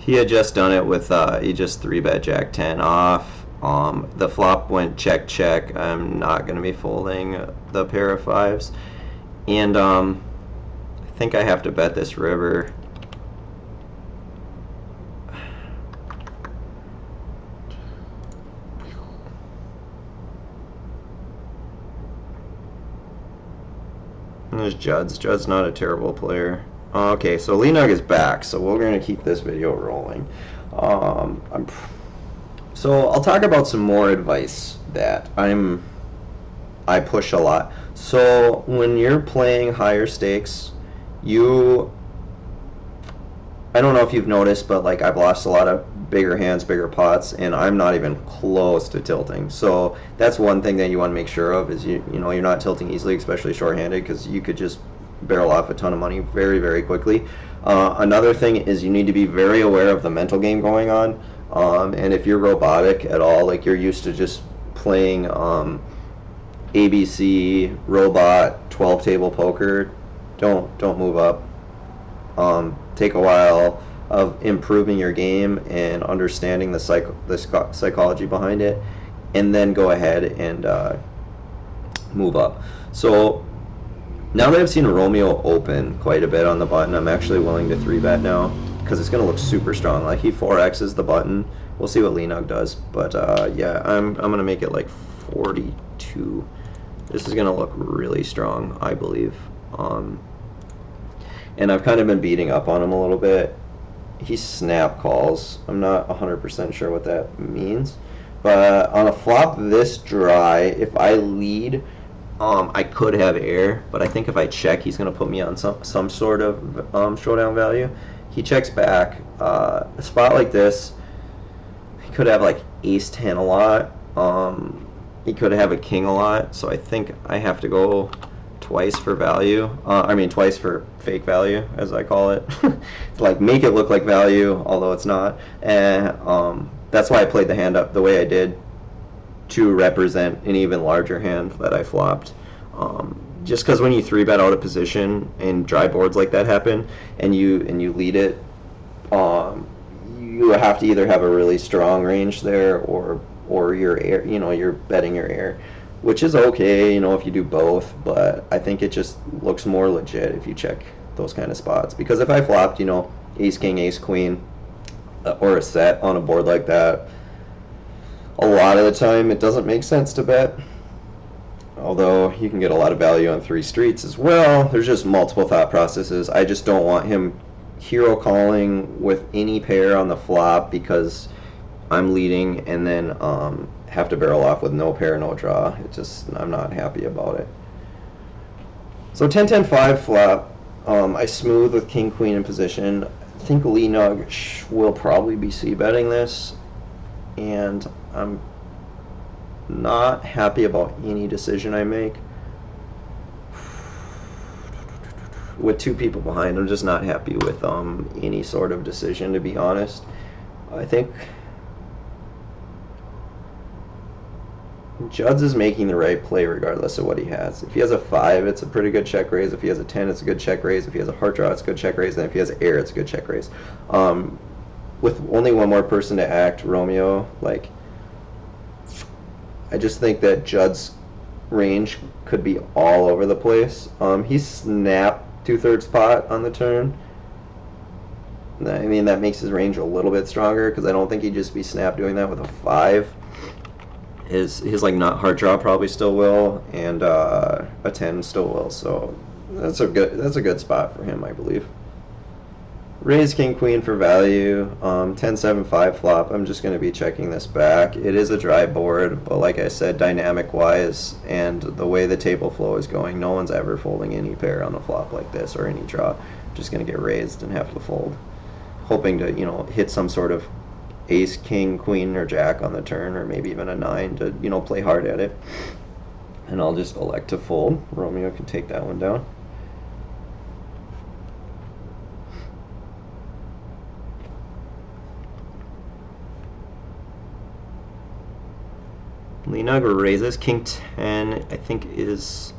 He had just done it with he just 3-bet Jack 10 off. The flop went check check. I'm not going to be folding the pair of fives, and I think I have to bet this river. And there's Judd's. Judd's not a terrible player. Okay, so Lee Nug is back, so we're going to keep this video rolling. So I'll talk about some more advice that I push a lot. So when you're playing higher stakes, I don't know if you've noticed, but like I've lost a lot of bigger hands, bigger pots, and I'm not even close to tilting. So that's one thing that you want to make sure of is you know you're not tilting easily, especially short-handed, because you could just barrel off a ton of money very, very quickly. Another thing is you need to be very aware of the mental game going on, and if you're robotic at all, like you're used to just playing ABC robot 12 table poker, don't move up. Take a while of improving your game and understanding the psychology behind it, and then go ahead and move up. So now that I've seen Romeo open quite a bit on the button, I'm actually willing to 3-bet now because it's going to look super strong. Like he 4x's the button. We'll see what Lee Nug does, but yeah, I'm going to make it like 42. This is going to look really strong, I believe. And I've kind of been beating up on him a little bit. He snap calls. I'm not 100% sure what that means. But on a flop this dry, if I lead, I could have air, but I think if I check, he's going to put me on some sort of showdown value. He checks back. A spot like this, he could have like ace 10 a lot. He could have a king a lot, so I think I have to go twice for value. I mean twice for fake value, as I call it. Like make it look like value, although it's not. And that's why I played the hand up the way I did, to represent an even larger hand that I flopped. Just because when you 3-bet out of position and dry boards like that happen, and you lead it, you have to either have a really strong range there, or your air, you're betting your air, which is okay, if you do both, but I think it just looks more legit if you check those kind of spots. Because if I flopped, ace king, ace queen, or a set on a board like that, a lot of the time it doesn't make sense to bet. Although you can get a lot of value on 3 streets as well. There's just multiple thought processes. I just don't want him hero calling with any pair on the flop because I'm leading, and then have to barrel off with no pair, no draw. I'm not happy about it. So 10-10-5 flop. I smooth with king queen in position. I think Lee Nug will probably be c-betting this, and I'm not happy about any decision I make. With 2 people behind, I'm just not happy with any sort of decision, to be honest. I think Judd's is making the right play regardless of what he has. If he has a 5, it's a pretty good check raise. If he has a 10, it's a good check raise. If he has a heart draw, it's a good check raise. And if he has air, it's a good check raise. With only one more person to act, Romeo, I just think that Judd's range could be all over the place. He snapped 2/3 pot on the turn. I mean, that makes his range a little bit stronger, because I don't think he'd just be snap doing that with a 5. His not heart draw probably still will, and a 10 still will. So that's a good spot for him, I believe. Raise king queen for value. 10-7-5 flop. I'm just going to be checking this back. It is a dry board, but like I said, dynamic wise and the way the table flow is going, no one's ever folding any pair on the flop like this, or any draw. Just going to get raised and have to fold, hoping to hit some sort of ace, king, queen, or jack on the turn, or maybe even a 9 to play hard at it. And I'll just elect to fold. Romeo can take that one down. Lee Nug raises. King 10, I think, is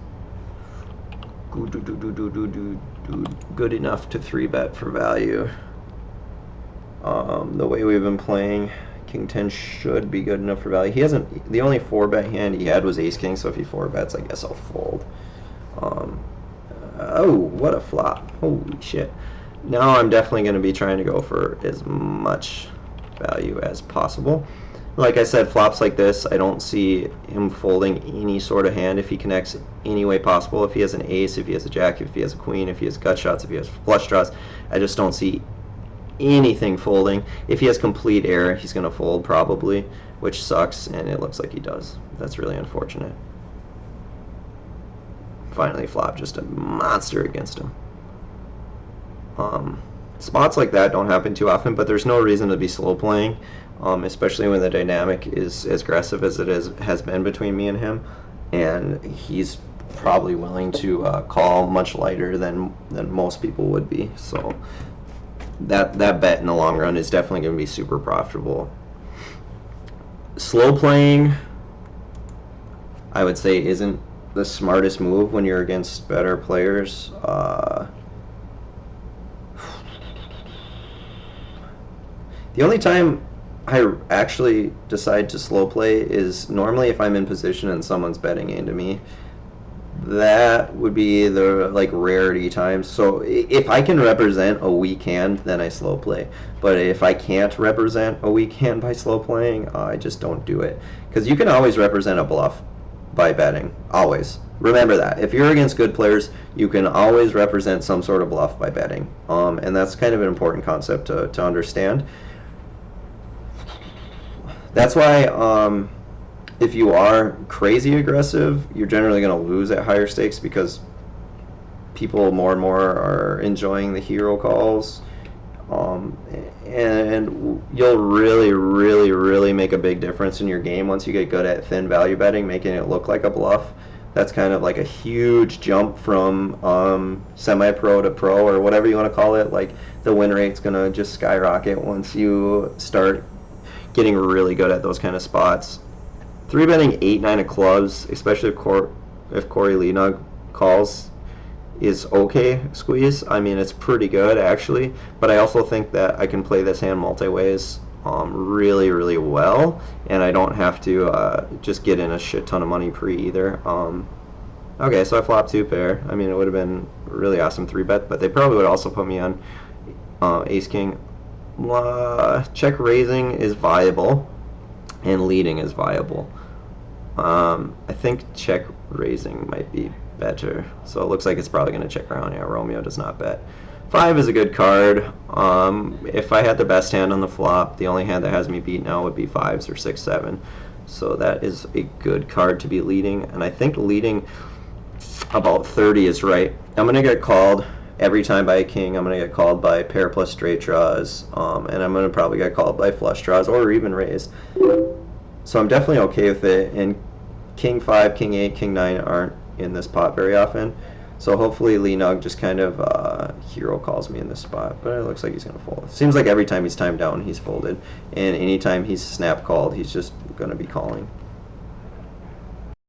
good, good enough to 3-bet for value. The way we've been playing, King 10 should be good enough for value. He hasn't. The only 4-bet hand he had was Ace King, so if he 4-bets, I guess I'll fold. Oh, what a flop! Holy shit! Now I'm definitely going to be trying to go for as much value as possible. Like I said, flops like this, I don't see him folding any sort of hand if he connects any way possible. If he has an ace, if he has a jack, if he has a queen, if he has gut shots, if he has flush draws, I just don't see anything folding. If he has complete air, he's going to fold probably, which sucks, and it looks like he does. That's really unfortunate. Finally flop just a monster against him. Spots like that don't happen too often, but there's no reason to be slow playing, especially when the dynamic is as aggressive as it has been between me and him, and he's probably willing to call much lighter than most people would be. So that bet in the long run is definitely going to be super profitable. Slow playing, I would say, isn't the smartest move when you're against better players. The only time I actually decide to slow play is normally if I'm in position and someone's betting into me. That would be the rarity times. So if I can represent a weak hand, then I slow play. But if I can't represent a weak hand by slow playing, I just don't do it. Because you can always represent a bluff by betting. Always. Remember that. If you're against good players, you can always represent some sort of bluff by betting. And that's kind of an important concept to understand. That's why if you are crazy aggressive, you're generally going to lose at higher stakes because people more and more are enjoying the hero calls. And you'll really make a big difference in your game once you get good at thin value betting, making it look like a bluff. That's kind of like a huge jump from semi-pro to pro, or whatever you want to call it. Like, the win rate's going to just skyrocket once you start getting really good at those kind of spots. 3-betting 8-9 of clubs, especially if Corey Lienag calls, is okay squeeze. I mean, it's pretty good actually, but I also think that I can play this hand multi-ways really well, and I don't have to just get in a shit ton of money pre either. Okay, so I flopped 2 pair. I mean, it would have been really awesome 3-bet, but they probably would also put me on ace king. Check raising is viable, and leading is viable. I think check raising might be better, so it looks like it's probably going to check around. Yeah, Romeo does not bet. 5 is a good card. If I had the best hand on the flop, the only hand that has me beat now would be 5s or 6, 7. So that is a good card to be leading, and I think leading about 30 is right. I'm going to get called every time by a king. I'm going to get called by pair plus straight draws, and I'm going to probably get called by flush draws or even raised. So I'm definitely okay with it, and king 5, king 8, king 9 aren't in this pot very often. So hopefully Lienag just kind of hero calls me in this spot, but it looks like he's going to fold. It seems like every time he's timed down, he's folded, and anytime he's snap called, he's just going to be calling.